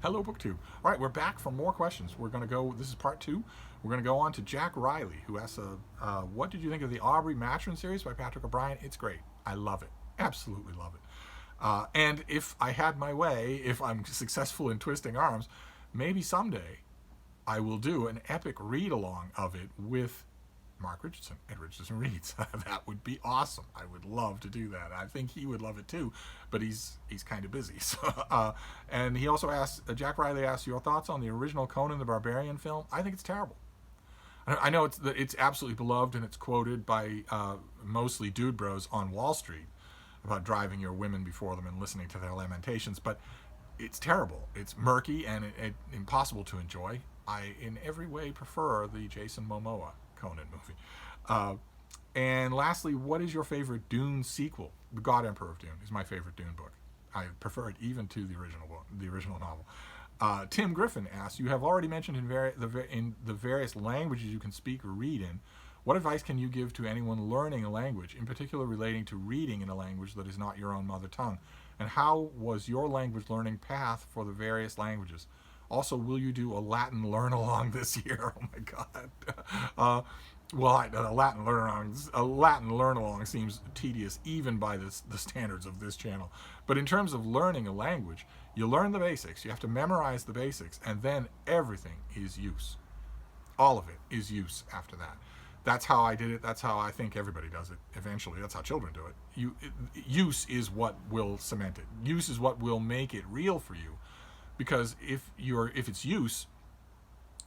Hello, BookTube. All right, we're back for more questions. We're going to go, this is part two. We're going to go on to Jack Riley, who asks, what did you think of the Aubrey Maturin series by Patrick O'Brien? It's great. I love it. Absolutely love it. And if I had my way, if I'm successful in twisting arms, maybe someday I will do an epic read-along of it with Mark Richardson at Richardson Reads. That would be awesome. I would love to do that. I think he would love it too, but he's kind of busy. So, and he also asked, Jack Riley asked your thoughts on the original Conan the Barbarian film. I think it's terrible. I know it's absolutely beloved and it's quoted by mostly dude bros on Wall Street about driving your women before them and listening to their lamentations, but it's terrible. It's murky and impossible to enjoy. I, in every way, prefer the Jason Momoa Conan movie. And lastly, what is your favorite Dune sequel? The God Emperor of Dune is my favorite Dune book. I prefer it even to the original book, the original novel. Tim Griffin asks, you have already mentioned in the various languages you can speak or read in. What advice can you give to anyone learning a language, in particular relating to reading in a language that is not your own mother tongue? And how was your language learning path for the various languages? Also, will you do a Latin learn-along this year? Oh my God. Well, a Latin learn-along seems tedious even by the standards of this channel. But in terms of learning a language, you learn the basics. You have to memorize the basics, and then everything is use. All of it is use after that. That's how I did it. That's how I think everybody does it eventually. That's how children do it. Use is what will cement it. Use is what will make it real for you. Because if it's use,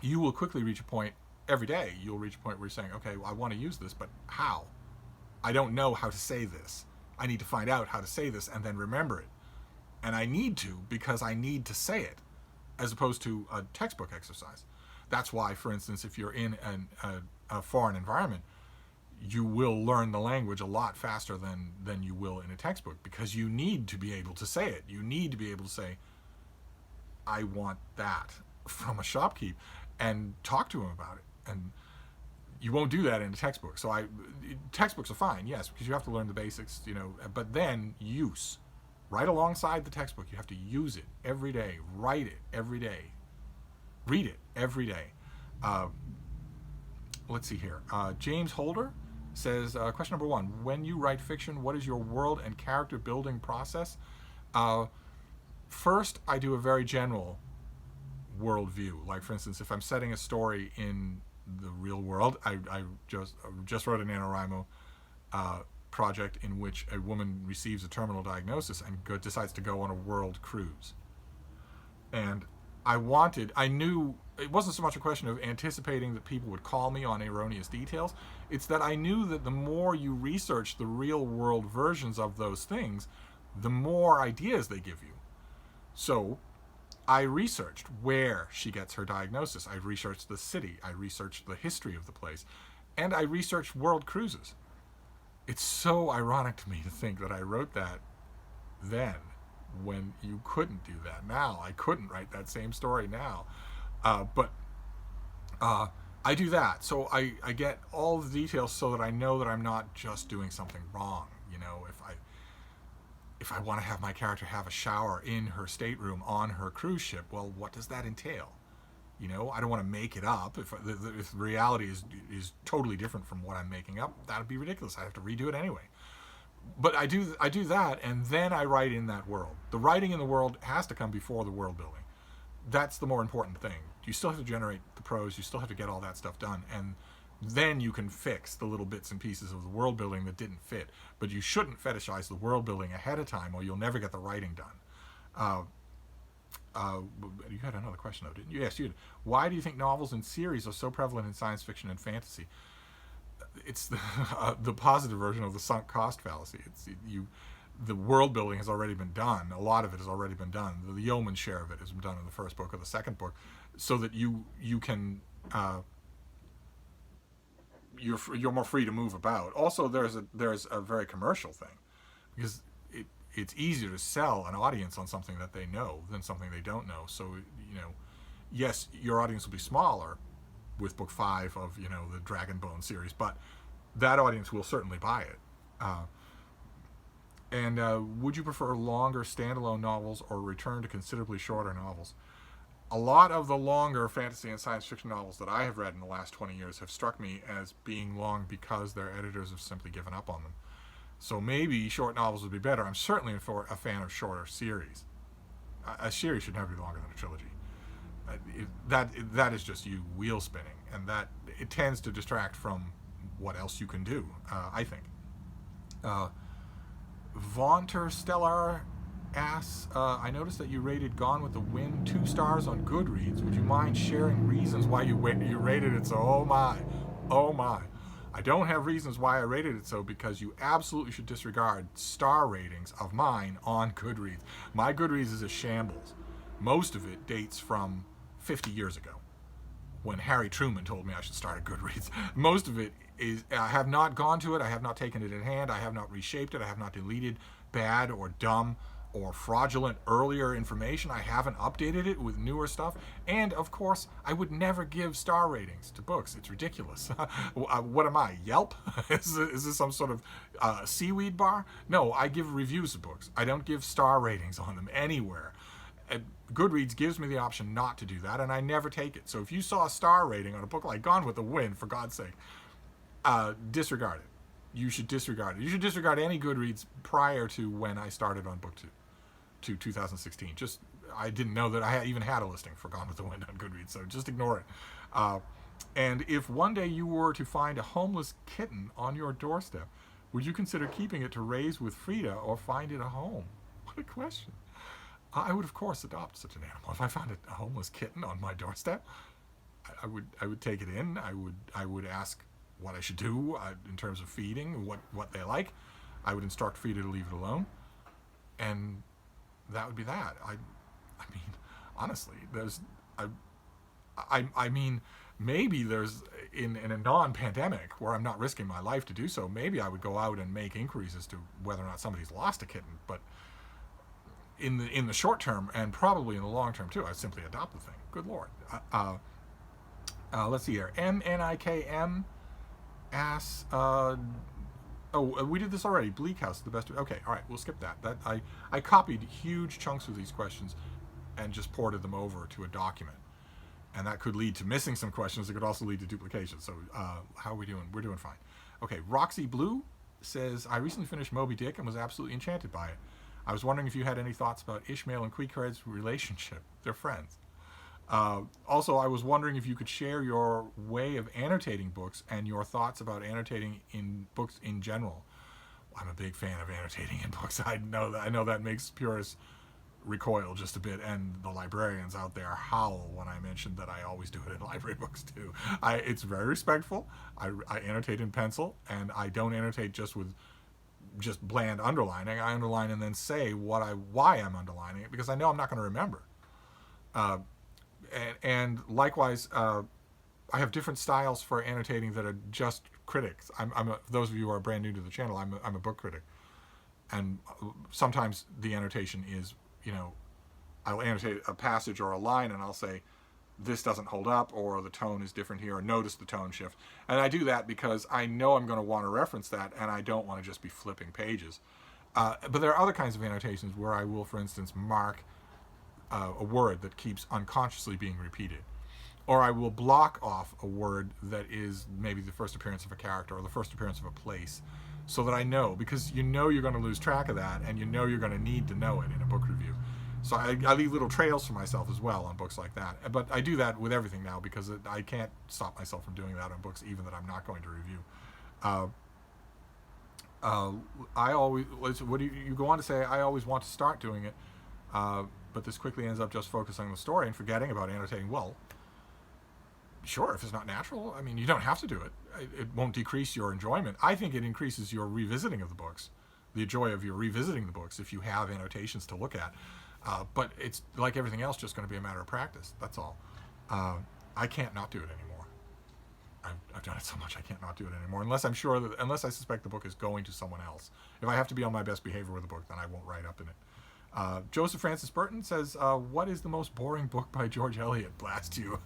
you will quickly reach a point every day. You'll reach a point where you're saying, okay, well, I want to use this, but how? I don't know how to say this. I need to find out how to say this and then remember it. And I need to because I need to say it, as opposed to a textbook exercise. That's why, for instance, if you're in a foreign environment, you will learn the language a lot faster than you will in a textbook, because you need to be able to say it. You need to be able to say, I want that from a shopkeep, and talk to him about it. And you won't do that in a textbook. So textbooks are fine, yes, because you have to learn the basics, but then use. Right alongside the textbook, you have to use it every day, write it every day, read it every day. Let's see here. James Holder says, question number 1, when you write fiction, what is your world and character building process? First, I do a very general worldview. Like, for instance, if I'm setting a story in the real world, I just wrote an NaNoWriMo project in which a woman receives a terminal diagnosis and decides to go on a world cruise. And I knew it wasn't so much a question of anticipating that people would call me on erroneous details. It's that I knew that the more you research the real world versions of those things, the more ideas they give you. So I researched where she gets her diagnosis. I researched the city. I researched the history of the place. And I researched world cruises. It's so ironic to me to think that I wrote that then, when you couldn't do that now. I couldn't write that same story now. But I do that. So I get all the details so that I know that I'm not just doing something wrong. If I want to have my character have a shower in her stateroom on her cruise ship, well, what does that entail? I don't want to make it up. If reality is totally different from what I'm making up, that'd be ridiculous. I have to redo it anyway. But I do that, and then I write in that world. The writing in the world has to come before the world building. That's the more important thing. You still have to generate the prose. You still have to get all that stuff done, and then you can fix the little bits and pieces of the world building that didn't fit. But you shouldn't fetishize the world building ahead of time, or you'll never get the writing done. You had another question, though, didn't you? Yes, you did. Why do you think novels and series are so prevalent in science fiction and fantasy? It's the positive version of the sunk cost fallacy. The world building has already been done. A lot of it has already been done. The yeoman's share of it has been done in the first book or the second book, so that you can you're more free to move about. Also, there's a very commercial thing, because it's easier to sell an audience on something that they know than something they don't know. So yes, your audience will be smaller with book 5 of the Dragonbone series, but that audience will certainly buy it. And would you prefer longer standalone novels or return to considerably shorter novels? A lot of the longer fantasy and science fiction novels that I have read in the last 20 years have struck me as being long because their editors have simply given up on them. So maybe short novels would be better. I'm certainly a fan of shorter series. A series should never be longer than a trilogy. That is just you wheel spinning, and that it tends to distract from what else you can do. I think. Vaunter Stellar asks, I noticed that you rated Gone with the Wind 2 stars on Goodreads. Would you mind sharing reasons why you rated it so? Oh my. I don't have reasons why I rated it so, because you absolutely should disregard star ratings of mine on Goodreads. My Goodreads is a shambles. Most of it dates from 50 years ago, when Harry Truman told me I should start a Goodreads. Most of it is, I have not gone to it, I have not taken it in hand, I have not reshaped it, I have not deleted bad or dumb or fraudulent earlier information. I haven't updated it with newer stuff. And of course, I would never give star ratings to books. It's ridiculous. What am I, Yelp? Is this some sort of seaweed bar? No, I give reviews of books. I don't give star ratings on them anywhere. Goodreads gives me the option not to do that, and I never take it. So if you saw a star rating on a book like Gone with the Wind, for God's sake, disregard it. You should disregard it. You should disregard any Goodreads prior to when I started on book 2. To 2016. Just, I didn't know that I even had a listing for Gone with the Wind on Goodreads, so just ignore it. And if one day you were to find a homeless kitten on your doorstep, would you consider keeping it to raise with Frida or find it a home? What a question. I would, of course, adopt such an animal. If I found a homeless kitten on my doorstep, I would take it in. I would ask what I should do in terms of feeding, what they like. I would instruct Frida to leave it alone, and that would be that. I mean, honestly, there's, I mean, maybe there's in a non-pandemic where I'm not risking my life to do so. Maybe I would go out and make inquiries as to whether or not somebody's lost a kitten. But in the short term, and probably in the long term too, I'd simply adopt the thing. Good Lord. Let's see here. MNIKM asks. Oh, we did this already. Bleak House, the best. Okay, all right, we'll skip that. I copied huge chunks of these questions and just ported them over to a document, and that could lead to missing some questions. It could also lead to duplication. So how are we doing? We're doing fine. Okay, Roxy Blue says, I recently finished Moby Dick and was absolutely enchanted by it. I was wondering if you had any thoughts about Ishmael and Queequeg's relationship. They're friends. Also, I was wondering if you could share your way of annotating books and your thoughts about annotating in books in general. I'm a big fan of annotating in books. I know that makes purists recoil just a bit, and the librarians out there howl when I mention that I always do it in library books too. It's very respectful. I annotate in pencil, and I don't annotate just with just bland underlining. I underline and then say why I'm underlining it, because I know I'm not going to remember. And likewise, I have different styles for annotating that are just critics. Those of you who are brand new to the channel, I'm a book critic, and sometimes the annotation is, I'll annotate a passage or a line, and I'll say, this doesn't hold up, or the tone is different here, or notice the tone shift. And I do that because I know I'm going to want to reference that, and I don't want to just be flipping pages. But there are other kinds of annotations where I will, for instance, mark a word that keeps unconsciously being repeated, or I will block off a word that is maybe the first appearance of a character or the first appearance of a place, so that I know, because you're going to lose track of that, and you're going to need to know it in a book review. So I leave little trails for myself as well on books like that. But I do that with everything now, because I can't stop myself from doing that on books even that I'm not going to review. You go on to say, I always want to start doing it, but this quickly ends up just focusing on the story and forgetting about annotating. Well, sure, if it's not natural, I mean, you don't have to do it. It won't decrease your enjoyment. I think it increases your revisiting of the books, the joy of your revisiting the books if you have annotations to look at. But it's like everything else, just going to be a matter of practice. That's all. I can't not do it anymore. I've done it so much I can't not do it anymore, unless I suspect the book is going to someone else. If I have to be on my best behavior with the book, then I won't write up in it. Joseph Francis Burton says, what is the most boring book by George Eliot? Blast you.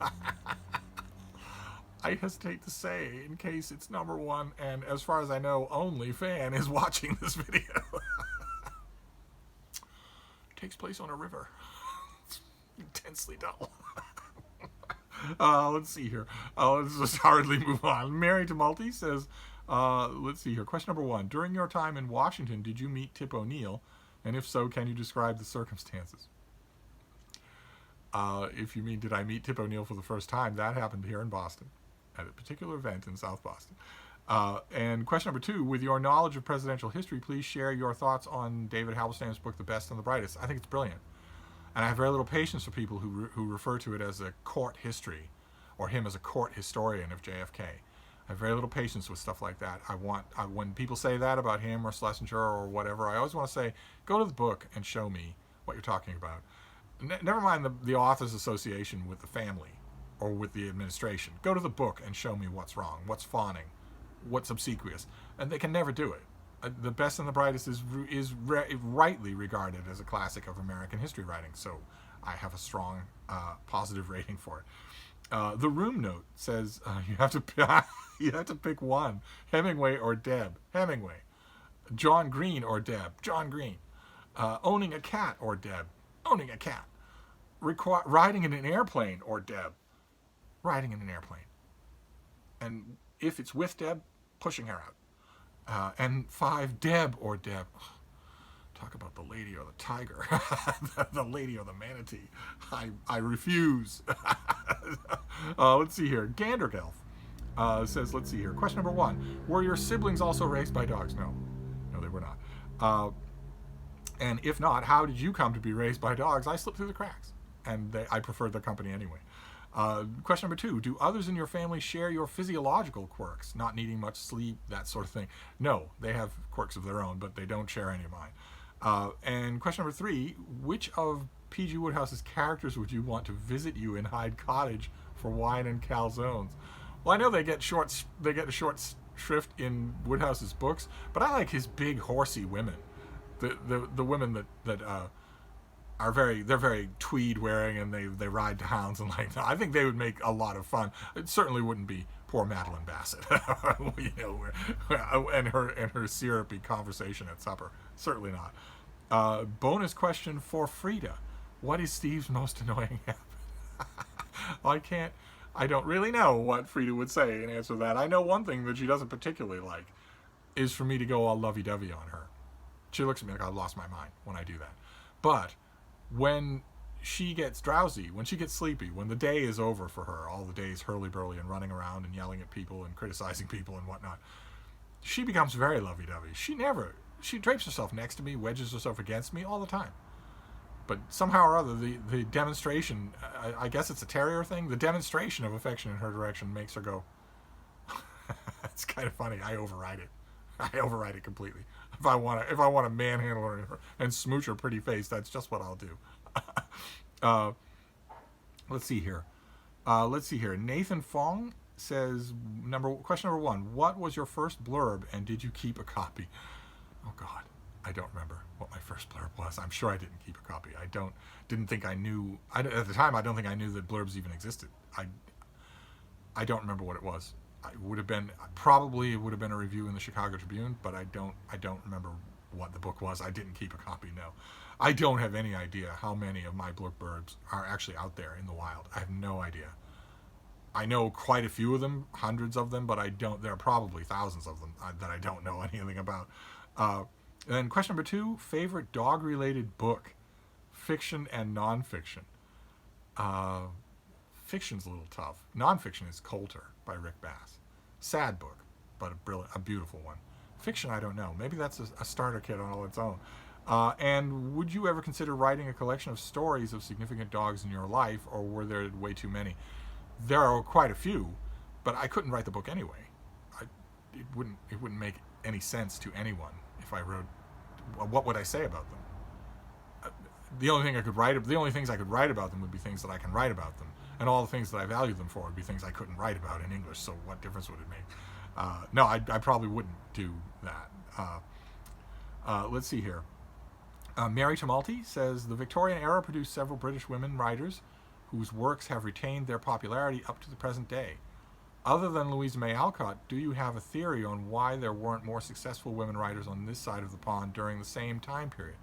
I hesitate to say, in case it's number one, and as far as I know, only fan is watching this video. It takes place on a river. It's intensely dull. Let's see here. Let's just hurriedly move on. Mary Tumulty says, let's see here. Question number 1. During your time in Washington, did you meet Tip ONeill? And if so, can you describe the circumstances? If you mean, did I meet Tip ONeill for the first time? That happened here in Boston at a particular event in South Boston. And question number 2, with your knowledge of presidential history, please share your thoughts on David Halberstam's book, The Best and the Brightest. I think it's brilliant. And I have very little patience for people who refer to it as a court history, or him as a court historian of JFK. I have very little patience with stuff like that. When people say that about him or Schlesinger or whatever, I always want to say, go to the book and show me what you're talking about. Never mind the author's association with the family or with the administration. Go to the book and show me what's wrong, what's fawning, what's obsequious. And they can never do it. The Best and the Brightest is rightly regarded as a classic of American history writing, so I have a strong positive rating for it. The Room Note says you have to pick one: Hemingway or Deb. Hemingway. John Green or Deb. John Green. Owning a cat or Deb. Owning a cat. Riding in an airplane or Deb. Riding in an airplane. And if it's with Deb, pushing her out. And 5, Deb or Deb. Talk about the lady or the tiger. The lady or the manatee. I refuse. Let's see here. Gandergelf says, let's see here. Question number 1. Were your siblings also raised by dogs? No. No, they were not. And if not, how did you come to be raised by dogs? I slipped through the cracks. And I preferred their company anyway. Question number 2. Do others in your family share your physiological quirks? Not needing much sleep, that sort of thing. No, they have quirks of their own, but they don't share any of mine. And question number 3. Which of P.G. Wodehouse's characters would you want to visit you in Hyde Cottage for wine and calzones? Well, I know they get a short shrift in Wodehouse's books, but I like his big horsey women. The women that are very tweed wearing, and they ride to hounds and like that. I think they would make a lot of fun. It certainly wouldn't be poor Madeline Bassett, and her syrupy conversation at supper. Certainly not. Bonus question for Frida: what is Steve's most annoying habit? I don't really know what Frida would say in answer to that. I know one thing that she doesn't particularly like is for me to go all lovey-dovey on her. She looks at me like I've lost my mind when I do that. But when she gets drowsy, when she gets sleepy, when the day is over for her, all the days hurly-burly and running around and yelling at people and criticizing people and whatnot, she becomes very lovey-dovey. She drapes herself next to me, wedges herself against me all the time. But somehow or other, the demonstration, I guess it's a terrier thing, the demonstration of affection in her direction makes her go, it's kind of funny. I override it. I override it completely. If I want to manhandle her and smooch her pretty face, that's just what I'll do. Let's see here. Nathan Fong says, question number 1. What was your first blurb, and did you keep a copy? Oh God, I don't remember what my first blurb was. I'm sure I didn't keep a copy. Didn't think I knew. At the time, I don't think I knew that blurbs even existed. I don't remember what it was. It would have been a review in the Chicago Tribune, but I don't remember what the book was. I didn't keep a copy. No, I don't have any idea how many of my blurbs are actually out there in the wild. I have no idea. I know quite a few of them, hundreds of them, but there are probably thousands of them that I don't know anything about. Then question number 2: favorite dog-related book, fiction and nonfiction. Fiction's a little tough. Nonfiction is Coulter by Rick Bass. Sad book, but a beautiful one. Fiction, I don't know. Maybe that's a starter kit on all its own. And would you ever consider writing a collection of stories of significant dogs in your life, or were there way too many? There are quite a few, but I couldn't write the book anyway. It wouldn't make any sense to anyone if I wrote. What would I say about them? The only things I could write about them would be things that I can write about them. And all the things that I value them for would be things I couldn't write about in English, so what difference would it make? No, I probably wouldn't do that. Let's see here. Mary Tumulty says, the Victorian era produced several British women writers whose works have retained their popularity up to the present day. Other than Louisa May Alcott, do you have a theory on why there weren't more successful women writers on this side of the pond during the same time period?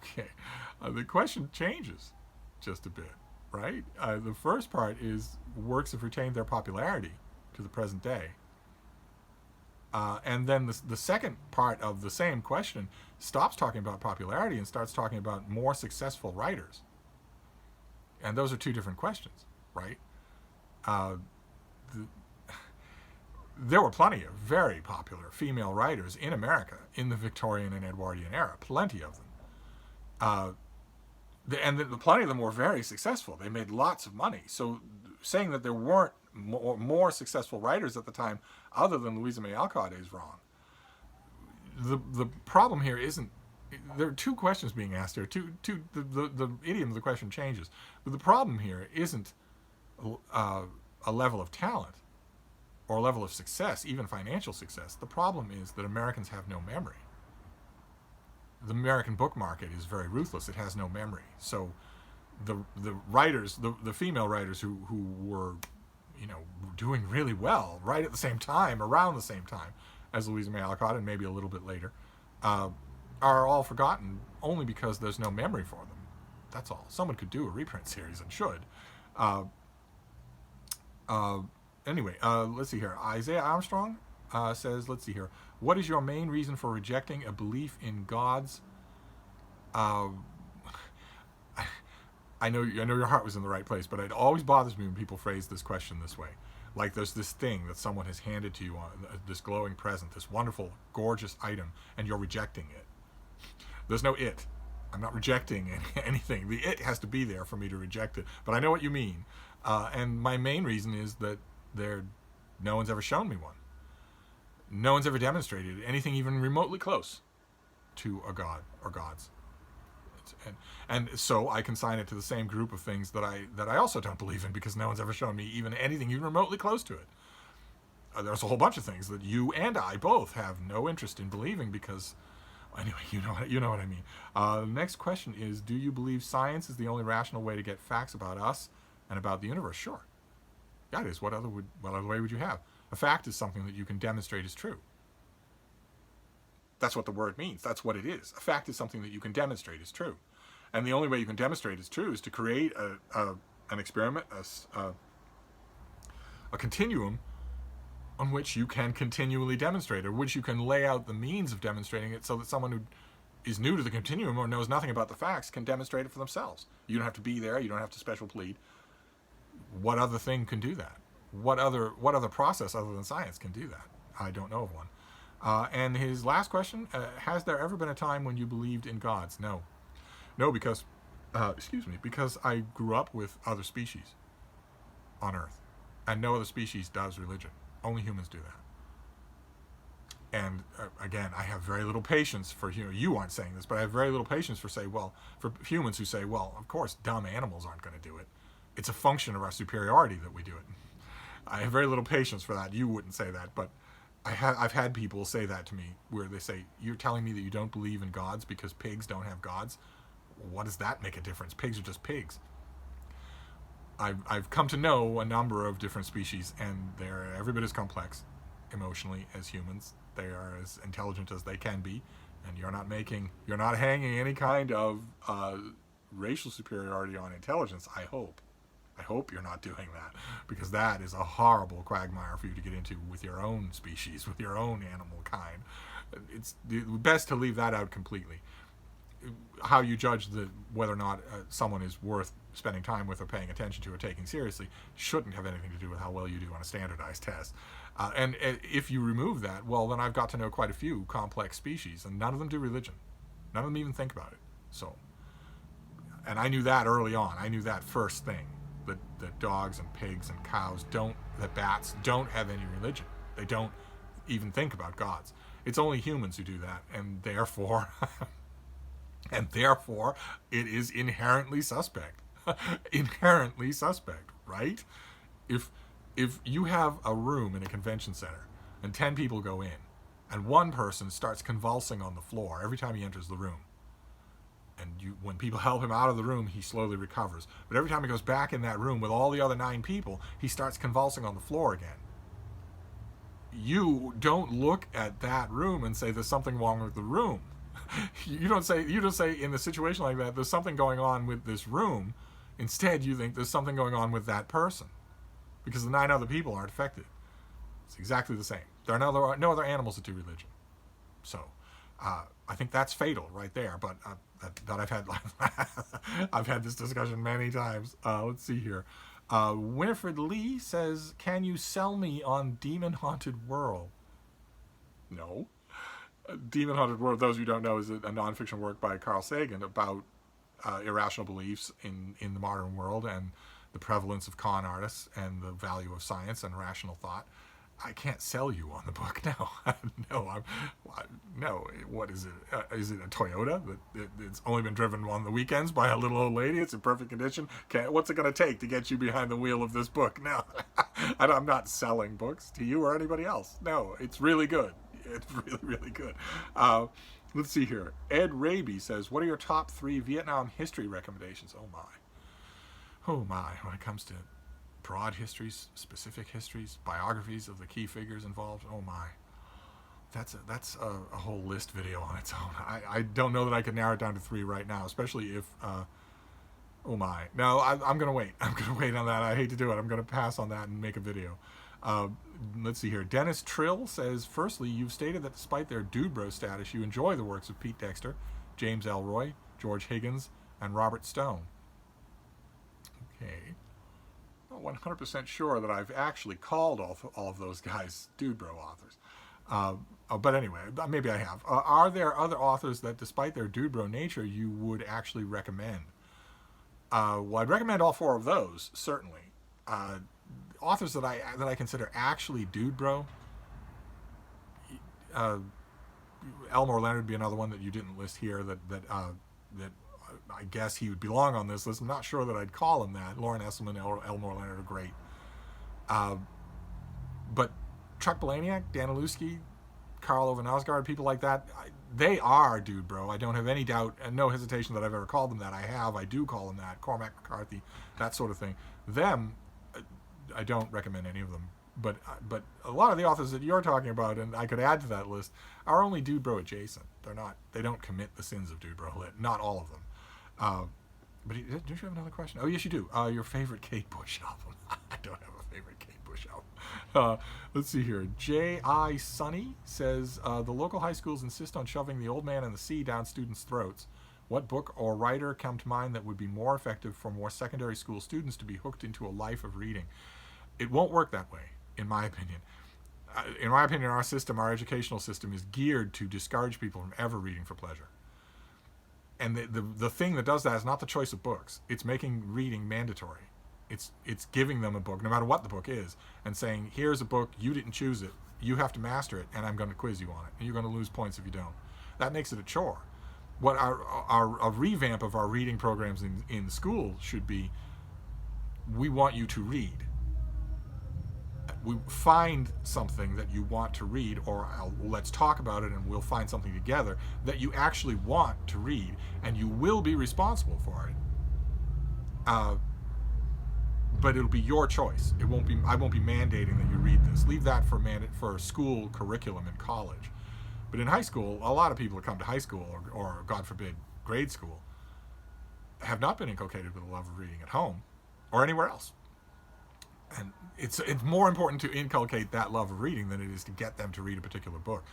Okay. The question changes. just a bit, right? The first part is works have retained their popularity to the present day. And then the second part of the same question stops talking about popularity and starts talking about more successful writers. And those are two different questions, right? There were plenty of very popular female writers in America in the Victorian and Edwardian era, plenty of them. And plenty of them were very successful. They made lots of money. So saying that there weren't more successful writers at the time other than Louisa May Alcott is wrong. The problem here isn't, there are two questions being asked here. The idiom of the question changes. But the problem here isn't a level of talent or a level of success, even financial success. The problem is that Americans have no memory. The American book market is very ruthless. It has no memory. So the writers, the female writers who were, doing really well right at the same time, around the same time as Louisa May Alcott, and maybe a little bit later, are all forgotten only because there's no memory for them. That's all. Someone could do a reprint series and should. Anyway, let's see here. Isaiah Armstrong says, let's see here. What is your main reason for rejecting a belief in God's... I know your heart was in the right place, but it always bothers me when people phrase this question this way. Like there's this thing that someone has handed to you, this glowing present, this wonderful, gorgeous item, and you're rejecting it. There's no it. I'm not rejecting anything. The it has to be there for me to reject it. But I know what you mean. And my main reason is that no one's ever shown me one. No one's ever demonstrated anything even remotely close to a god or gods. And so I consign it to the same group of things that I also don't believe in, because no one's ever shown me even anything even remotely close to it. There's a whole bunch of things that you and I both have no interest in believing because, anyway, you know what I mean. The next question is, do you believe science is the only rational way to get facts about us and about the universe? Sure. Yeah, it is. What other way would you have? A fact is something that you can demonstrate is true. That's what the word means. That's what it is. A fact is something that you can demonstrate is true. And the only way you can demonstrate is true is to create an experiment, a continuum on which you can continually demonstrate, or which you can lay out the means of demonstrating it so that someone who is new to the continuum or knows nothing about the facts can demonstrate it for themselves. You don't have to be there. You don't have to special plead. What other thing can do that? What other process other than science can do that? I don't know of one. And his last question, has there ever been a time when you believed in gods? No. No, because I grew up with other species on Earth. And no other species does religion. Only humans do that. And again, I have very little patience for, you aren't saying this, but I have very little patience for humans who say, well, of course, dumb animals aren't going to do it. It's a function of our superiority that we do it. I have very little patience for that. You wouldn't say that, but I've had people say that to me, where they say, you're telling me that you don't believe in gods because pigs don't have gods? What does that make a difference? Pigs are just pigs. I've come to know a number of different species, and they're every bit as complex emotionally as humans. They are as intelligent as they can be, and you're not hanging any kind of racial superiority on intelligence, I hope. I hope you're not doing that, because that is a horrible quagmire for you to get into with your own species, with your own animal kind. It's best to leave that out completely. How you judge whether or not someone is worth spending time with or paying attention to or taking seriously shouldn't have anything to do with how well you do on a standardized test. And if you remove that, well, then I've got to know quite a few complex species, and none of them do religion. None of them even think about it. So, and I knew that early on. I knew that first thing. That dogs and pigs and cows that bats don't have any religion. They don't even think about gods. It's only humans who do that, and therefore it is inherently suspect. Inherently suspect, right? If you have a room in a convention center and 10 people go in, and one person starts convulsing on the floor every time he enters the room, and when people help him out of the room, he slowly recovers. But every time he goes back in that room with all the other 9 people, he starts convulsing on the floor again. You don't look at that room and say there's something wrong with the room. You don't say in a situation like that, there's something going on with this room. Instead, you think there's something going on with that person because the 9 other people aren't affected. It's exactly the same. There are no other animals that do religion. So I think that's fatal right there. But that I've had I've had this discussion many times. Let's see here. Winifred Lee says, "Can you sell me on Demon Haunted World?" No. Demon Haunted World, those who don't know, is a nonfiction work by Carl Sagan about irrational beliefs in the modern world and the prevalence of con artists and the value of science and rational thought. I can't sell you on the book. No, no. What is it? Is it a Toyota it's only been driven on the weekends by a little old lady? It's in perfect condition. What's it going to take to get you behind the wheel of this book? No, I'm not selling books to you or anybody else. No, it's really good. It's really, really good. Let's see here. Ed Raby says, "What are your top 3 Vietnam history recommendations?" Oh my! When it comes to broad histories, specific histories, biographies of the key figures involved. Oh my, that's a whole list video on its own. I don't know that I could narrow it down to 3 right now, especially if. Oh my, no, I'm gonna wait. I'm gonna wait on that. I hate to do it. I'm gonna pass on that and make a video. Let's see here. Dennis Trill says, "Firstly, you've stated that despite their dude bro status, you enjoy the works of Pete Dexter, James Elroy, George Higgins, and Robert Stone." Okay. Not 100% sure that I've actually called all of those guys dude bro authors. But anyway, maybe I have. Are there other authors that, despite their dude bro nature, you would actually recommend? Well, I'd recommend all 4 of those, certainly. Authors that I consider actually dude bro. Elmore Leonard would be another one that you didn't list here. That I guess he would belong on this list. I'm not sure that I'd call him that. Lauren Esselman, Elmore Leonard are great. But Chuck Palahniuk, Dan Ilewski, Karl Ove Knausgaard, people like that, they are dude bro. I don't have any doubt and no hesitation that I've ever called them that. I do call them that. Cormac McCarthy, that sort of thing. Them, I don't recommend any of them. But a lot of the authors that you're talking about, and I could add to that list, are only dude bro adjacent. They don't commit the sins of dude bro lit. Not all of them. But don't you have another question? Oh, yes, you do. Your favorite Kate Bush album? I don't have a favorite Kate Bush album. Let's see here. J.I. Sunny says, "The local high schools insist on shoving The Old Man and the Sea down students' throats. What book or writer come to mind that would be more effective for more secondary school students to be hooked into a life of reading?" It won't work that way, in my opinion. Our educational system is geared to discourage people from ever reading for pleasure. And the thing that does that is not the choice of books. It's making reading mandatory. It's giving them a book, no matter what the book is, and saying, "Here's a book, you didn't choose it, you have to master it, and I'm going to quiz you on it, and you're going to lose points if you don't." That makes it a chore. What a revamp of our reading programs in school should be, we want you to read. We find something that you want to read, or let's talk about it and we'll find something together that you actually want to read, and you will be responsible for it. But it'll be your choice. I won't be mandating that you read this. Leave that for school curriculum in college. But in high school, a lot of people that come to high school or God forbid, grade school, have not been inculcated with a love of reading at home or anywhere else. And it's more important to inculcate that love of reading than it is to get them to read a particular book.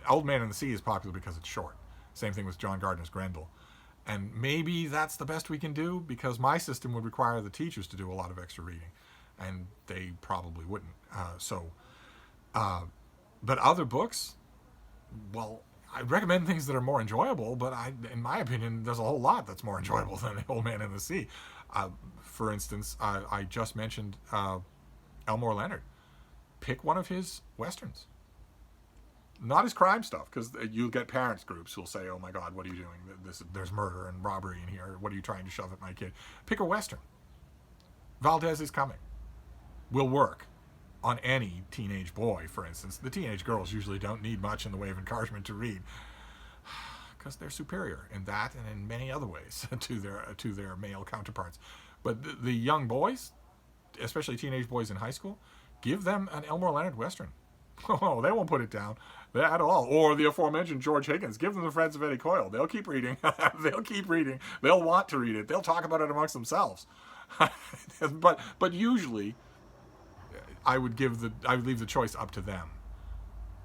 Old Man and the Sea is popular because it's short. Same thing with John Gardner's Grendel. And maybe that's the best we can do, because my system would require the teachers to do a lot of extra reading, and they probably wouldn't. But other books, well, I recommend things that are more enjoyable, but in my opinion, there's a whole lot that's more enjoyable than The Old Man and the Sea. For instance, I just mentioned Elmore Leonard. Pick one of his westerns. Not his crime stuff, because you'll get parents groups who'll say, "Oh my God, what are you doing? There's murder and robbery in here. What are you trying to shove at my kid?" Pick a western. Valdez Is Coming will work on any teenage boy, for instance. The teenage girls usually don't need much in the way of encouragement to read, because they're superior in that and in many other ways to their male counterparts. But the young boys, especially teenage boys in high school, give them an Elmore Leonard western. Oh, they won't put it down. at all. Or the aforementioned George Higgins. Give them the Friends of Eddie Coyle. They'll keep reading. They'll keep reading. They'll want to read it. They'll talk about it amongst themselves. but usually, I would leave the choice up to them,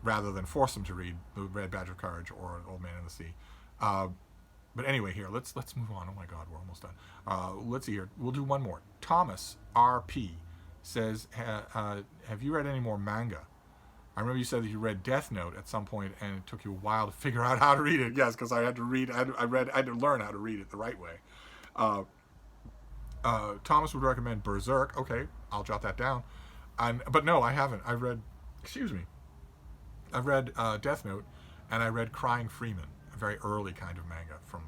rather than force them to read The Red Badge of Courage or Old Man in the Sea. But anyway, here let's move on. Oh my God, we're almost done. Let's see here. We'll do one more. Thomas R.P. says, "Have you read any more manga? I remember you said that you read Death Note at some point, and it took you a while to figure out how to read it." Yes, because I had to read. I had to learn how to read it the right way. Thomas would recommend Berserk. Okay, I'll jot that down. But no, I haven't. I've read Death Note, and I read Crying Freeman, a very early kind of manga from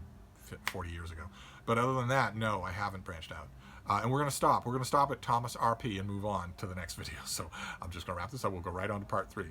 40 years ago. But other than that, no, I haven't branched out. And we're going to stop. We're going to stop at Thomas RP and move on to the next video. So I'm just going to wrap this up. We'll go right on to part 3.